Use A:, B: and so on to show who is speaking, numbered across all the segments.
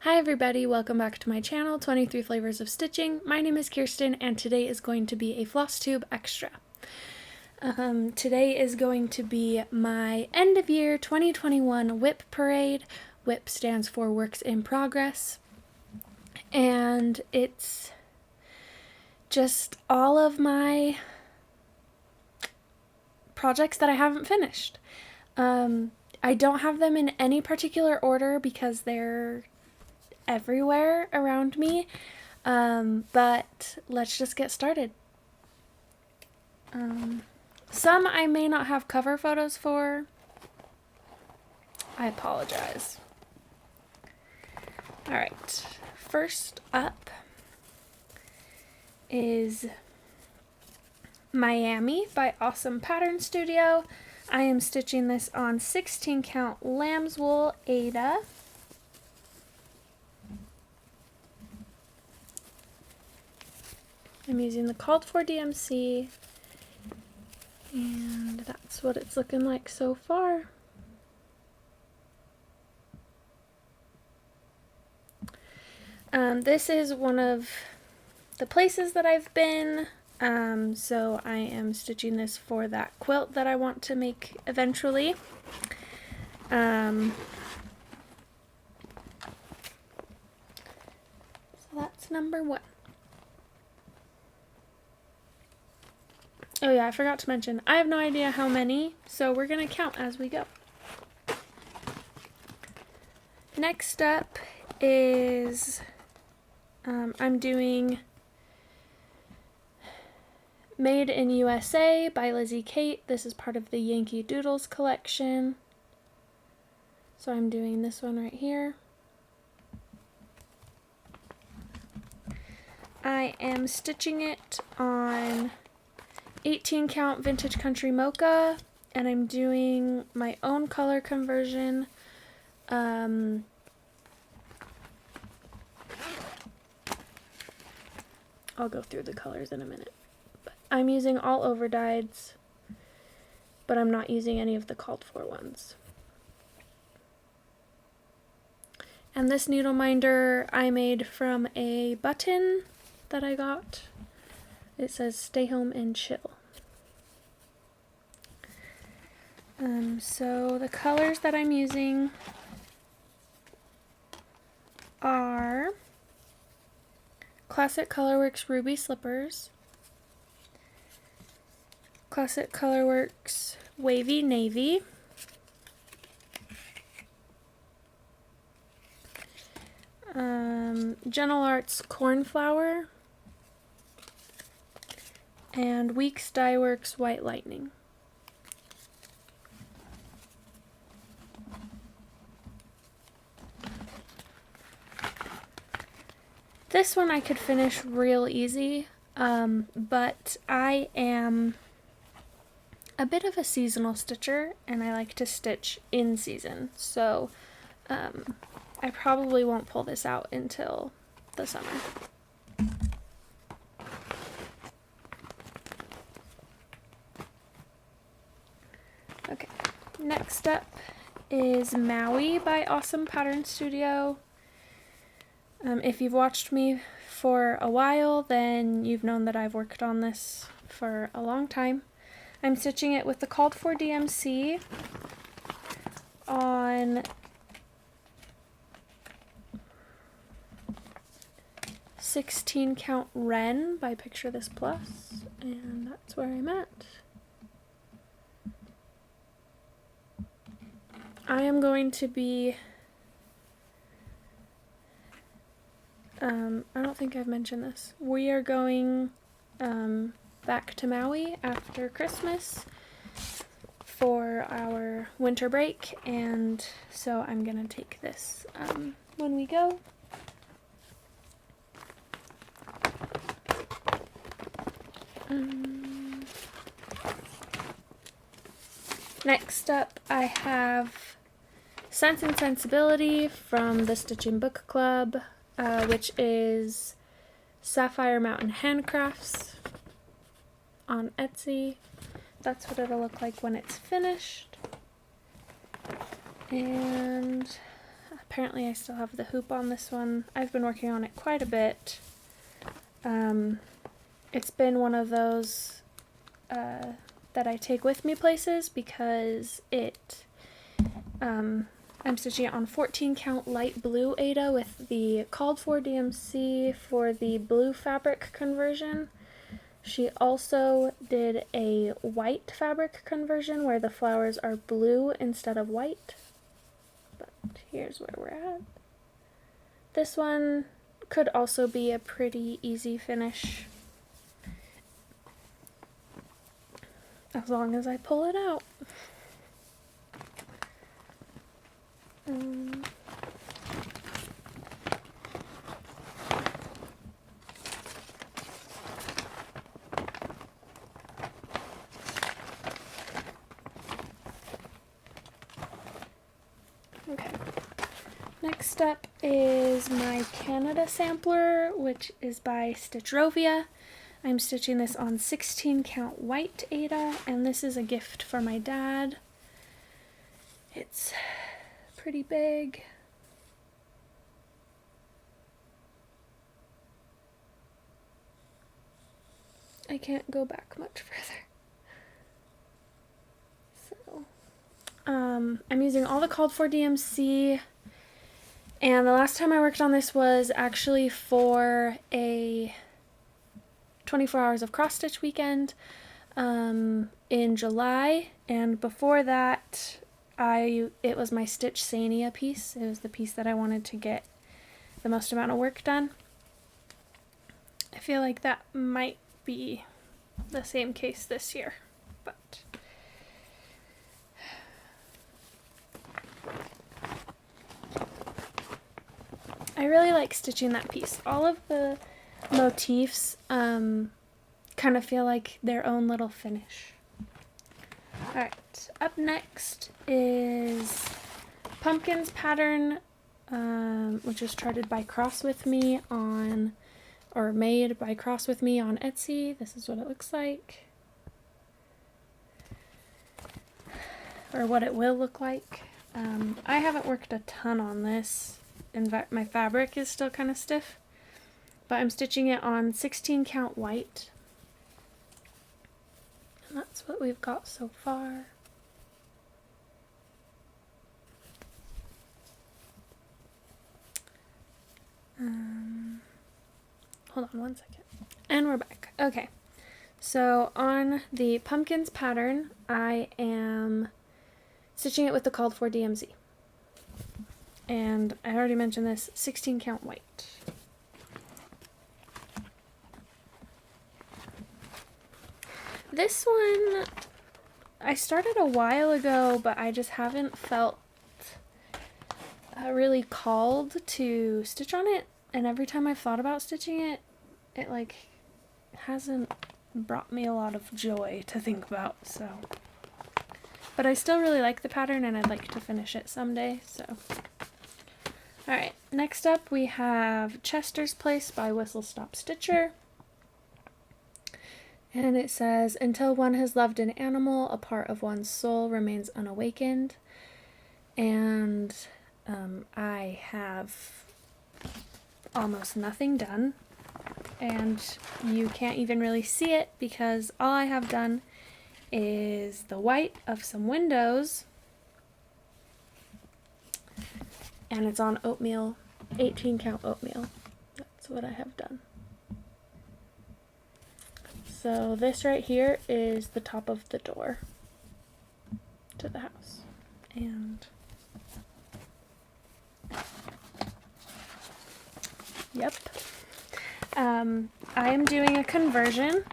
A: Hi everybody, welcome back to my channel, 23 Flavors of Stitching. My name is Kirsten and today is going to be a Flosstube extra. Today is going to be my end of year 2021 WIP parade. WIP stands for Works in Progress. And it's just all of my projects that I haven't finished. I don't have them in any particular order because they're everywhere around me, but let's just get started. Some I may not have cover photos for. I apologize. Alright, first up is Miami by Awesome Pattern Studio. I am stitching this on 16 count Lambswool Aida. I'm using the called for DMC, and that's what it's looking like so far. This is one of the places that I've been, so I am stitching this for that quilt that I want to make eventually. So that's number one. Oh yeah, I forgot to mention, I have no idea how many, so we're going to count as we go. Next up is, I'm doing Made in USA by Lizzie Kate. This is part of the Yankee Doodles collection. So I'm doing this one right here. I am stitching it on 18 count Vintage Country Mocha, and I'm doing my own color conversion. I'll go through the colors in a minute. But I'm using all over dyes, but I'm not using any of the called for ones. And this needle minder I made from a button that I got. It says stay home and chill. So the colors that I'm using are Classic Colorworks Ruby Slippers, Classic Colorworks Wavy Navy, Gentle Arts Cornflower, and Weeks Dye Works White Lightning. This one I could finish real easy, but I am a bit of a seasonal stitcher and I like to stitch in season, so I probably won't pull this out until the summer. Okay, next up is Maui by Awesome Pattern Studio. If you've watched me for a while, then you've known that I've worked on this for a long time. I'm stitching it with the called for DMC on 16 count Wren by Picture This Plus, and that's where I'm at. I am going to be, I don't think I've mentioned this. We are going back to Maui after Christmas for our winter break, and so I'm gonna take this when we go. Next up I have Sense and Sensibility from the Stitching Book Club, which is SapphireMtHnadcrafts on Etsy. That's what it'll look like when it's finished. And Apparently I still have the hoop on this one. I've been working on it quite a bit. It's been one of those that I take with me places because I'm stitching it on 14 count light blue Aida with the called for DMC for the blue fabric conversion. She also did a white fabric conversion where the flowers are blue instead of white. But here's where we're at. This one could also be a pretty easy finish as long as I pull it out. Okay. Next up is my Canada sampler, which is by Stitchrovia. I'm stitching this on 16 count white Aida, and this is a gift for my dad. It's pretty big. I can't go back much further. So, I'm using all the called for DMC, and the last time I worked on this was actually for a 24 hours of cross stitch weekend in July, and before that it was my Stitch Sania piece. It was the piece that I wanted to get the most amount of work done. I feel like that might be the same case this year, but I really like stitching that piece. All of the motifs kind of feel like their own little finish. Alright, up next is Pumpkin's pattern, which is charted by CrossWithMe on, or made by CrossWithMe on Etsy. This is what it looks like, or what it will look like. I haven't worked a ton on this. In fact, my fabric is still kind of stiff, but I'm stitching it on 16 count white. And that's what we've got so far. Hold on one second. And we're back. Okay. So on the Pumpkins pattern, I am stitching it with the called for DMZ. And I already mentioned this, 16 count white. This one I started a while ago, but I just haven't felt really called to stitch on it, and every time I've thought about stitching it, it like hasn't brought me a lot of joy to think about, so. But I still really like the pattern and I'd like to finish it someday, so. Alright, next up we have Chester's Place by WhistlestopStitcher. And it says, until one has loved an animal, a part of one's soul remains unawakened. And I have almost nothing done. And you can't even really see it because all I have done is the white of some windows. And it's on Oatmeal, 18 count Oatmeal. That's what I have done. So this right here is the top of the door to the house. And yep. I am doing a conversion.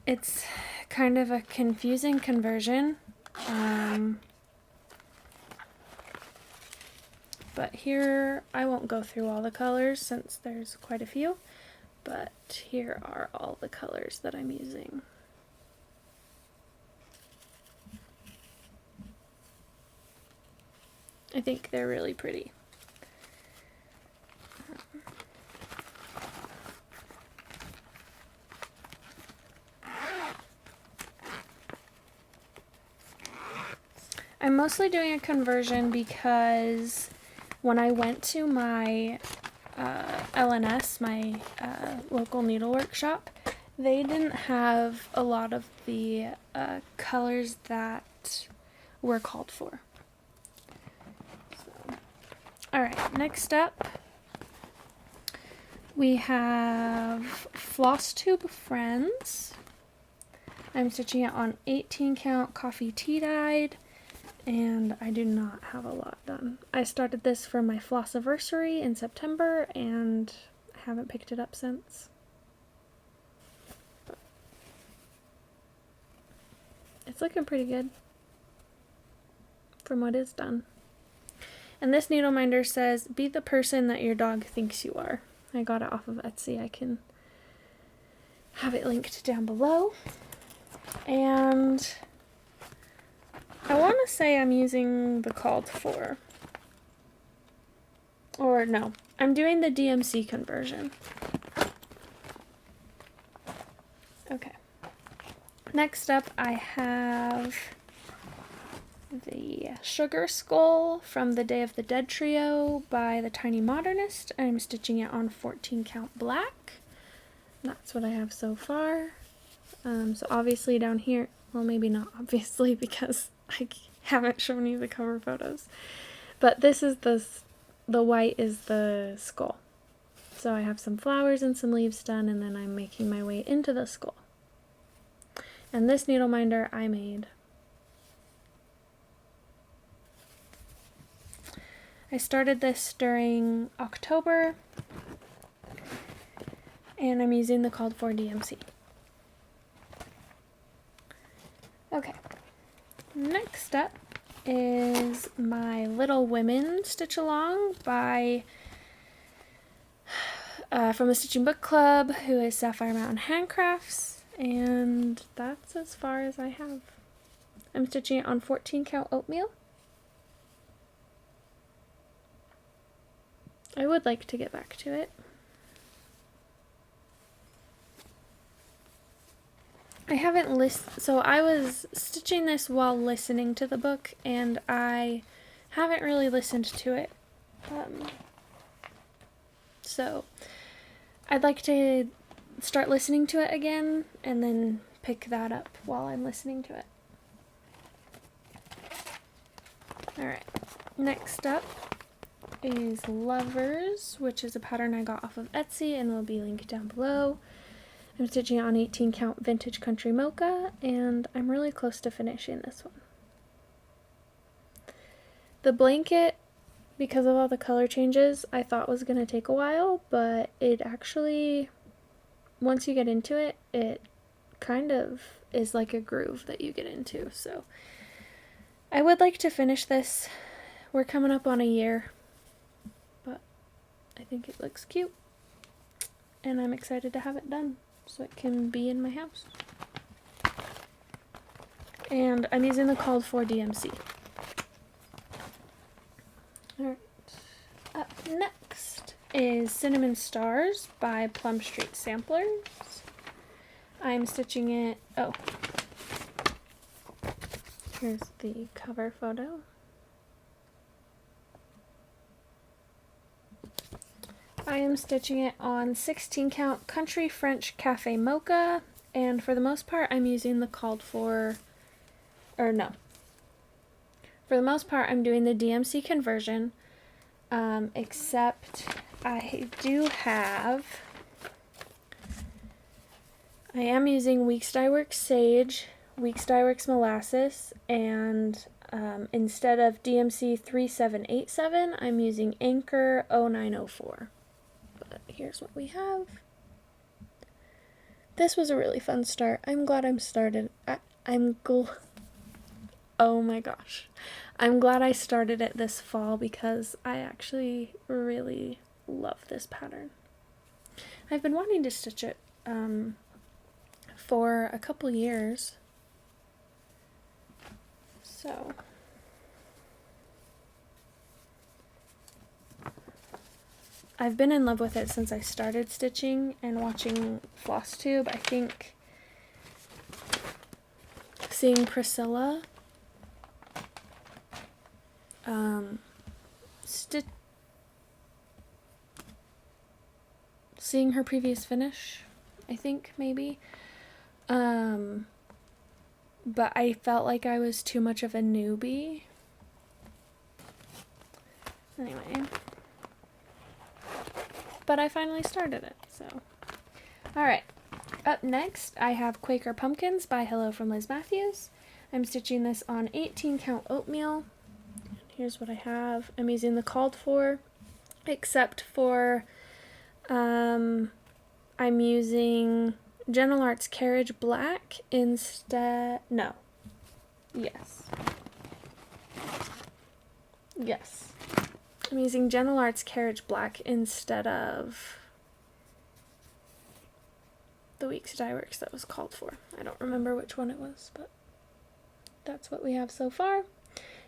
A: It's kind of a confusing conversion. But here, I won't go through all the colors since there's quite a few. But here are all the colors that I'm using. I think they're really pretty. I'm mostly doing a conversion because when I went to my LNS, my local needlework shop, they didn't have a lot of the colors that were called for. So, alright, next up we have Flosstube Friends. I'm stitching it on 18 count coffee tea dyed, and I do not have a lot done. I started this for my Flossiversary in September and haven't picked it up since. It's looking pretty good from what is done. And this needle minder says, be the person that your dog thinks you are. I got it off of Etsy. I can have it linked down below. And I want to say I'm using the called for. Or no, I'm doing the DMC conversion. Okay. Next up I have the Sugar Skull from the Day of the Dead trio by the TinyModernist. I'm stitching it on 14 count black. That's what I have so far. So obviously down here, well maybe not obviously because I haven't shown you the cover photos, but this is the white is the skull. So I have some flowers and some leaves done, and then I'm making my way into the skull. And this needle minder I made. I started this during October, and I'm using the called for DMC. Okay, next up is my Little Women Stitch Along by from the Stitching Book Club, who is SapphireMtHnadcrafts, and that's as far as I have. I'm stitching it on 14 count Oatmeal. I would like to get back to it. I haven't so I was stitching this while listening to the book, and I haven't really listened to it. So I'd like to start listening to it again and then pick that up while I'm listening to it. Alright, next up is Lovers, which is a pattern I got off of Etsy and will be linked down below. I'm stitching on 18 count Vintage Country Mocha, and I'm really close to finishing this one. The blanket, because of all the color changes, I thought was going to take a while, but it actually, once you get into it, it kind of is like a groove that you get into. So I would like to finish this. We're coming up on a year, but I think it looks cute, and I'm excited to have it done so it can be in my house. And I'm using the called for DMC. Alright, up next is Cinnamon Stars by Plum Street Samplers. I'm stitching it, oh, here's the cover photo. I am stitching it on 16 count Country French Café Mocha, and for the most part I'm using the called for, or no, for the most part I'm doing the DMC conversion, except I am using Weeks Dye Works Sage, Weeks Dye Works Molasses, and instead of DMC 3787 I'm using Anchor 0904. Here's what we have. This was a really fun start. I'm glad I'm started. Oh my gosh. I'm glad I started it this fall because I actually really love this pattern. I've been wanting to stitch it for a couple years. So I've been in love with it since I started stitching and watching Flosstube. I think seeing Priscilla seeing her previous finish, I think, maybe. But I felt like I was too much of a newbie. Anyway. But I finally started it, so. Alright. Up next, I have Quaker Pumpkins by Hello from Liz Mathews. I'm stitching this on 18 count oatmeal. Here's what I have. I'm using the called for, except for I'm using Gentle Arts Carriage Black instead. No. Yes. Yes. I'm using Gentle Arts Carriage Black instead of the Weeks Dye Works that was called for. I don't remember which one it was, but that's what we have so far.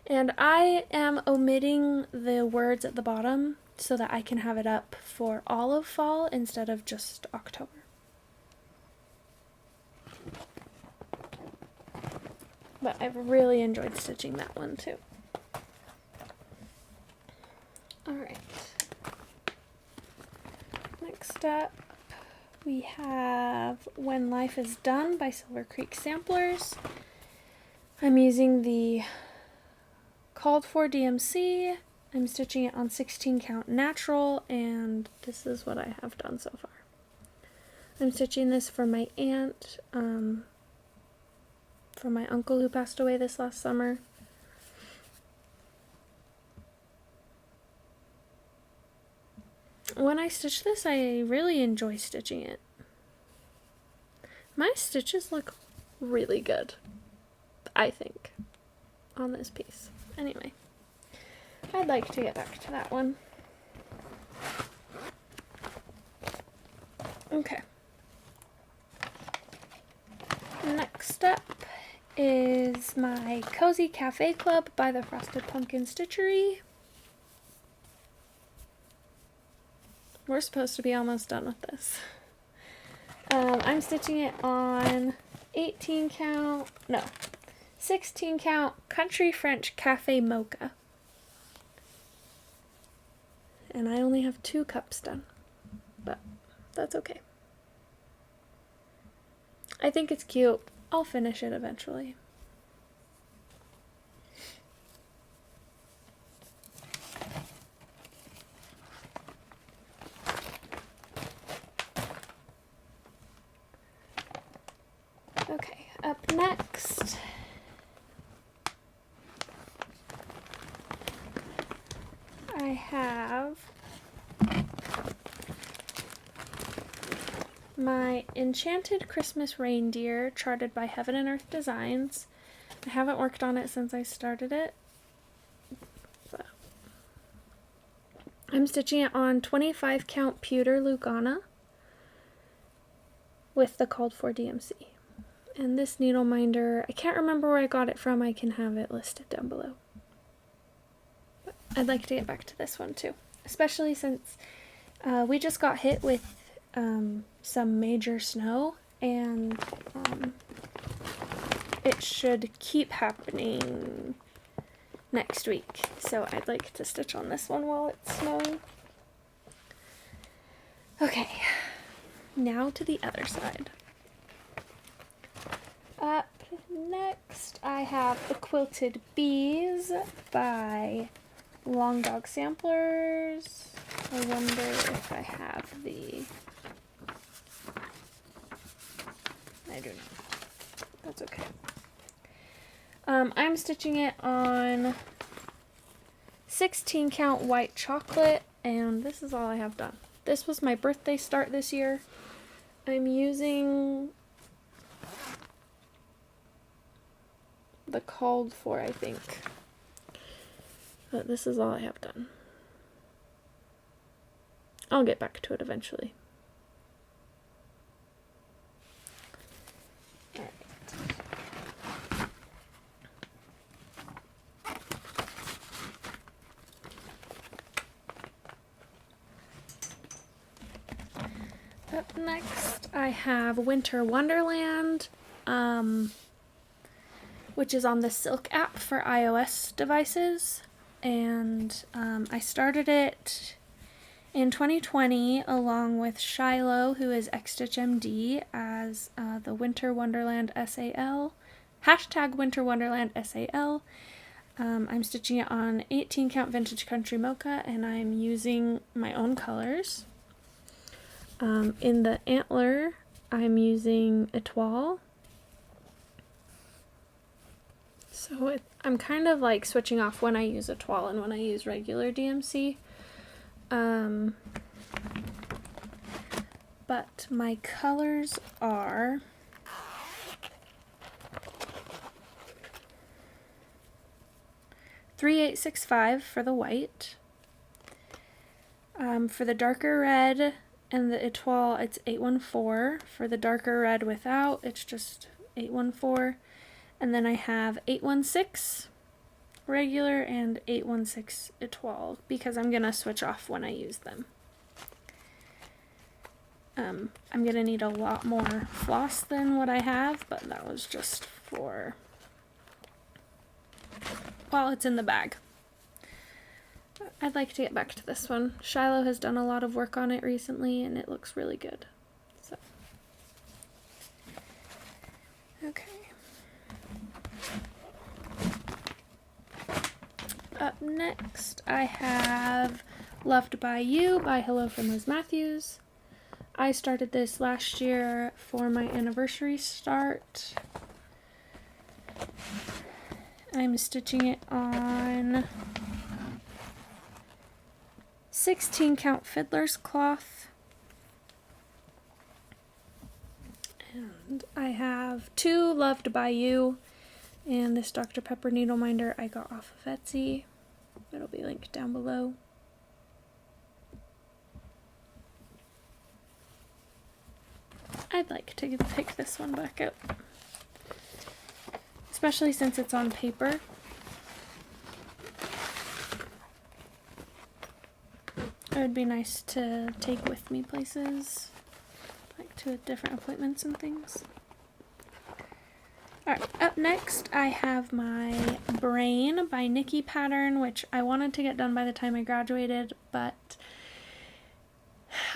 A: And I am omitting the words at the bottom so that I can have it up for all of fall instead of just October. But I've really enjoyed stitching that one too. Alright. Next up, we have When Life is Done by Silver Creek Samplers. I'm using the called for DMC. I'm stitching it on 16 count natural, and this is what I have done so far. I'm stitching this for my aunt, for my uncle who passed away this last summer. When I stitch this, I really enjoy stitching it. My stitches look really good, I think, on this piece. Anyway, I'd like to get back to that one. Okay. Next up is my Cozy Café Club by the Frosted Pumpkin Stitchery. We're supposed to be almost done with this. I'm stitching it on 16 count Country French Café Mocha. And I only have 2 cups done, but that's okay. I think it's cute. I'll finish it eventually. Okay, up next, I have my Enchanted Christmas Reindeer charted by Heaven and Earth Designs. I haven't worked on it since I started it, but I'm stitching it on 25 count pewter Lugana with the called for DMC. And this needle minder, I can't remember where I got it from. I can have it listed down below. But I'd like to get back to this one too, especially since we just got hit with some major snow, and it should keep happening next week. So I'd like to stitch on this one while it's snowing. Okay, now to the other side. Up next, I have the Quilted Bees by Long Dog Samplers. I wonder if I have the... I do not. That's okay. I'm stitching it on 16 count white chocolate, and this is all I have done. This was my birthday start this year. I'm using the called for, I think. But this is all I have done. I'll get back to it eventually. Alright. Up next, I have Winter Wonderland, which is on the Silk app for iOS devices. and I started it in 2020 along with Shiloh, who is XStitchMD, as the Winter Wonderland SAL, hashtag Winter Wonderland SAL. I'm stitching it on 18 count vintage country Mocha, and I'm using my own colors. In the antler, I'm using Etoile. So I'm kind of like switching off when I use Etoile and when I use regular DMC. But my colors are $3,865 for the white. For the darker red and the Etoile, it's $814. For the darker red without, it's just $814. And then I have $816 regular and $816 Etoile, because I'm going to switch off when I use them. I'm going to need a lot more floss than what I have, but that was just for while it's in the bag. I'd like to get back to this one. Shiloh has done a lot of work on it recently, and it looks really good. So, okay. Up next, I have Loved by You by Hello from Liz Mathews. I started this last year for my anniversary start. I'm stitching it on 16 count fiddler's cloth. And I have two Loved by You and this Dr. Pepper needle minder I got off of Etsy. It'll be linked down below. I'd like to pick this one back up, especially since it's on paper. It would be nice to take with me places, like to different appointments and things. Alright, up next I have my Brain by Nikki pattern, which I wanted to get done by the time I graduated, but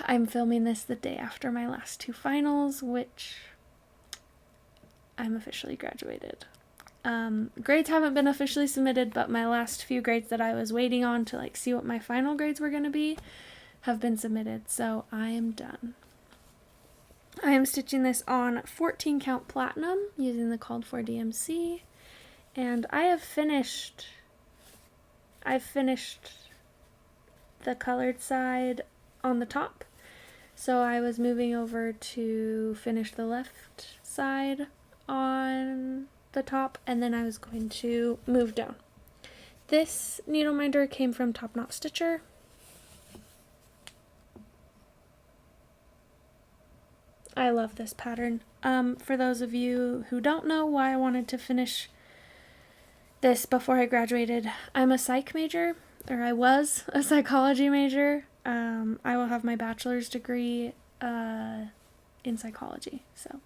A: I'm filming this the day after my last two finals, which I'm officially graduated. Grades haven't been officially submitted, but my last few grades that I was waiting on to like see what my final grades were going to be have been submitted, so I am done. I am stitching this on 14 count platinum using the called for DMC, and I've finished the colored side on the top, so I was moving over to finish the left side on the top, and then I was going to move down. This needle minder came from Top Knot Stitcher. I love this pattern. For those of you who don't know why I wanted to finish this before I graduated, I'm a psych major, or I was a psychology major. I will have my bachelor's degree in psychology, so.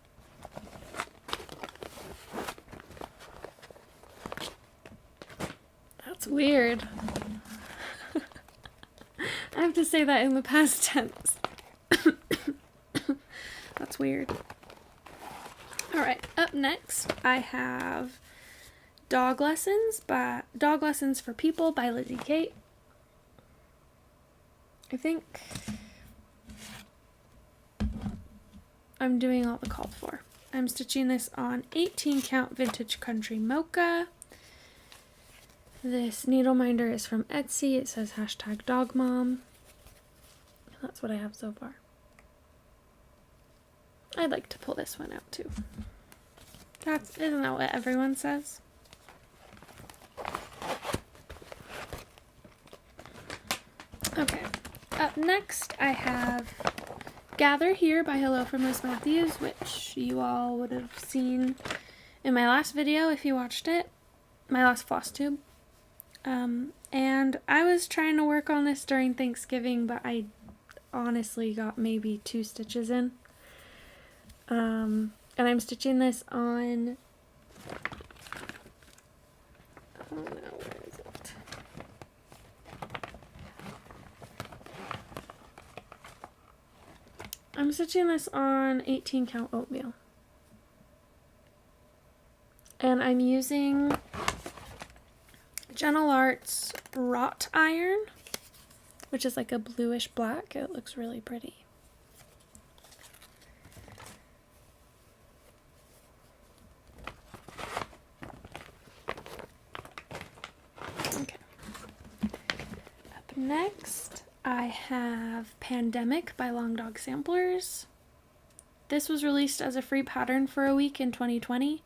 A: That's weird. I have to say that in the past tense. That's weird. Alright, up next I have Dog Lessons for People by Lizzie Kate. I think I'm doing all the called for. I'm stitching this on 18 count vintage country Mocha. This needle minder is from Etsy. It says hashtag dog mom. That's what I have so far. I'd like to pull this one out too. Isn't that what everyone says? Okay, up next I have Gather Here by Hello from Liz Mathews, which you all would have seen in my last video if you watched it, my last Flosstube. And I was trying to work on this during Thanksgiving, but I honestly got maybe 2 stitches in. And I'm stitching this on, oh no, where is it? I'm stitching this on 18 count oatmeal. And I'm using Gentle Arts wrought iron, which is like a bluish black. It looks really pretty. Okay. Up next, I have Pandemic by Long Dog Samplers. This was released as a free pattern for a week in 2020.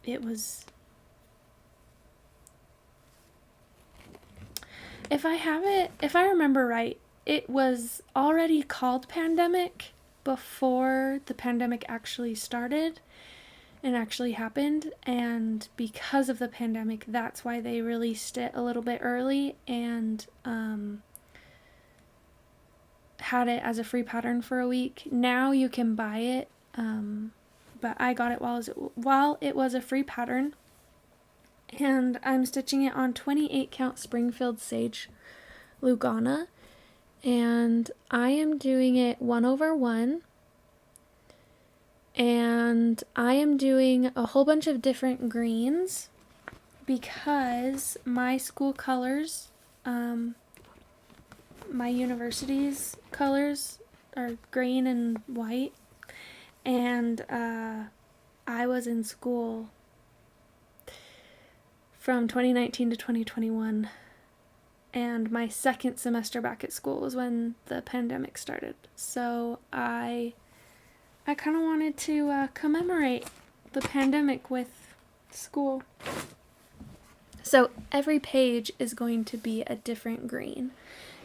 A: It was, if I remember right, it was already called Pandemic before the pandemic actually started and actually happened, and because of the pandemic, that's why they released it a little bit early and had it as a free pattern for a week. Now you can buy it, but I got it while it was a free pattern, and I'm stitching it on 28 count Springfield Sage Lugana, and I am doing it 1/1, and I am doing a whole bunch of different greens because my school colors, my university's colors are green and white, and I was in school from 2019 to 2021, and my second semester back at school was when the pandemic started. So I kind of wanted to commemorate the pandemic with school. So every page is going to be a different green,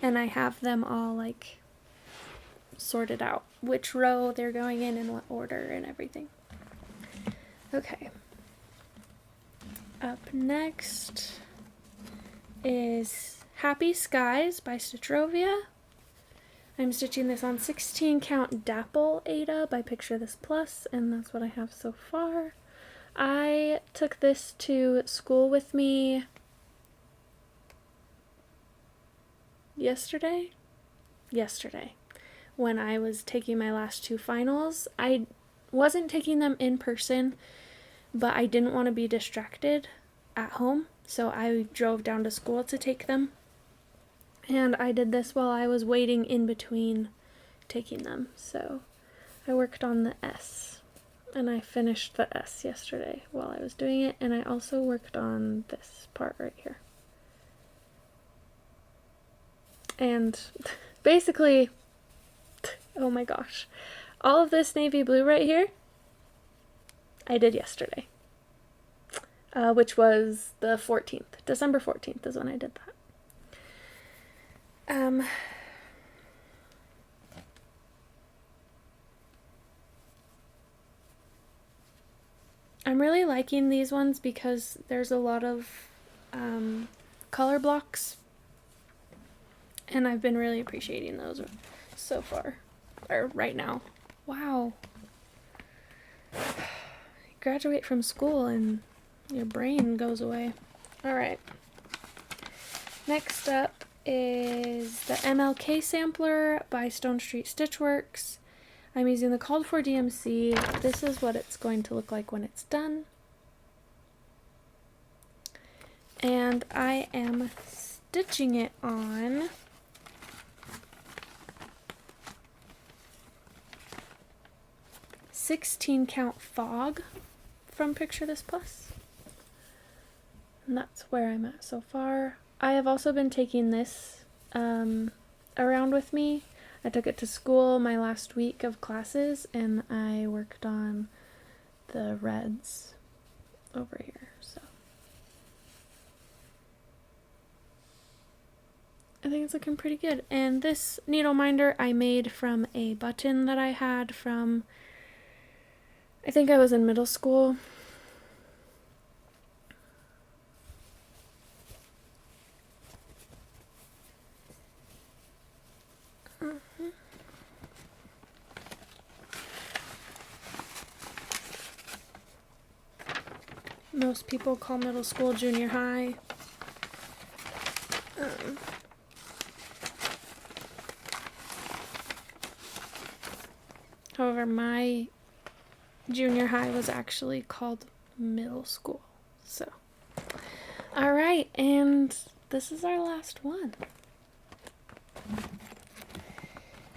A: and I have them all like sorted out, which row they're going in what order and everything. Okay. Up next is Happy Skies by Stitchrovia. I'm stitching this on 16 count Dapple Aida by Picture This Plus, and that's what I have so far. I took this to school with me yesterday when I was taking my last two finals. I wasn't taking them in person, but I didn't want to be distracted at home, so I drove down to school to take them. And I did this while I was waiting in between taking them. So I worked on the S, and I finished the S yesterday while I was doing it, and I also worked on this part right here. And basically, oh my gosh, all of this navy blue right here, I did yesterday, which was the 14th. December 14th is when I did that. I'm really liking these ones because there's a lot of color blocks, and I've been really appreciating those so far, or right now. Wow. You graduate from school and your brain goes away. Alright. Next up is the MLK sampler by Stone Street Stitchworks. I'm using the called for DMC. This is what it's going to look like when it's done. And I am stitching it on 16 count Fog from Picture This Plus. And that's where I'm at so far. I have also been taking this around with me. I took it to school my last week of classes, and I worked on the reds over here. So I think it's looking pretty good. And this needle minder I made from a button that I had from, I think I was in middle school. Most people call middle school junior high. However, my junior high was actually called middle school. So, all right, and this is our last one.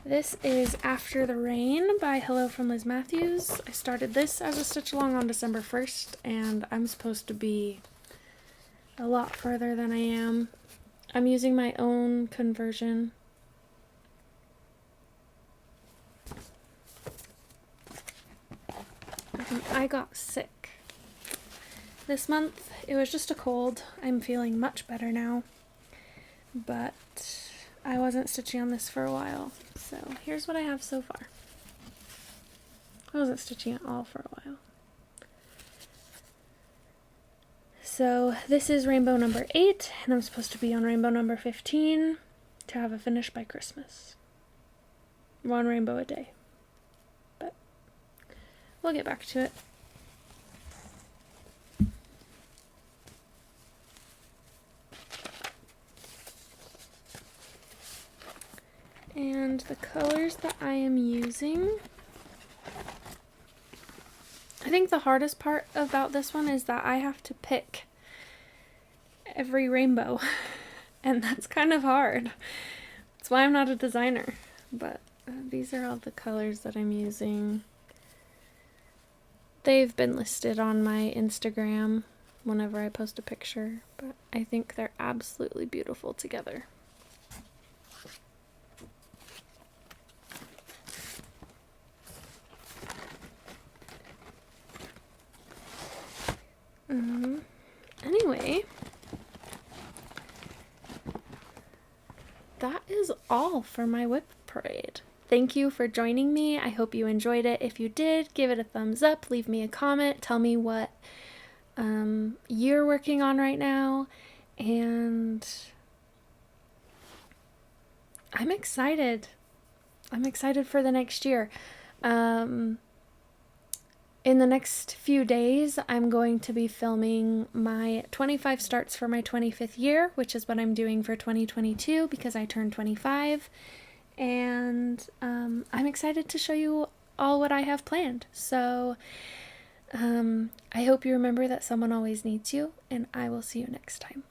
A: This is After the Rain by Hello from Liz Mathews. I started this as a stitch along on December 1st, and I'm supposed to be a lot further than I am. I'm using my own conversion. I got sick this month. It was just a cold. I'm feeling much better now, but I wasn't stitching on this for a while. So here's what I have so far. I wasn't stitching at all for a while. So this is rainbow number 8, and I'm supposed to be on rainbow number 15 to have a finish by Christmas. 1 rainbow a day. But we'll get back to it. And the colors that I am using, I think the hardest part about this one is that I have to pick every rainbow, and that's kind of hard. That's why I'm not a designer, but these are all the colors that I'm using. They've been listed on my Instagram whenever I post a picture, but I think they're absolutely beautiful together. Anyway, that is all for my WIP parade. Thank you for joining me. I hope you enjoyed it. If you did, give it a thumbs up, leave me a comment, tell me what you're working on right now, and I'm excited. I'm excited for the next year. In the next few days, I'm going to be filming my 25 starts for my 25th year, which is what I'm doing for 2022 because I turned 25. And I'm excited to show you all what I have planned. So I hope you remember that someone always needs you, and I will see you next time.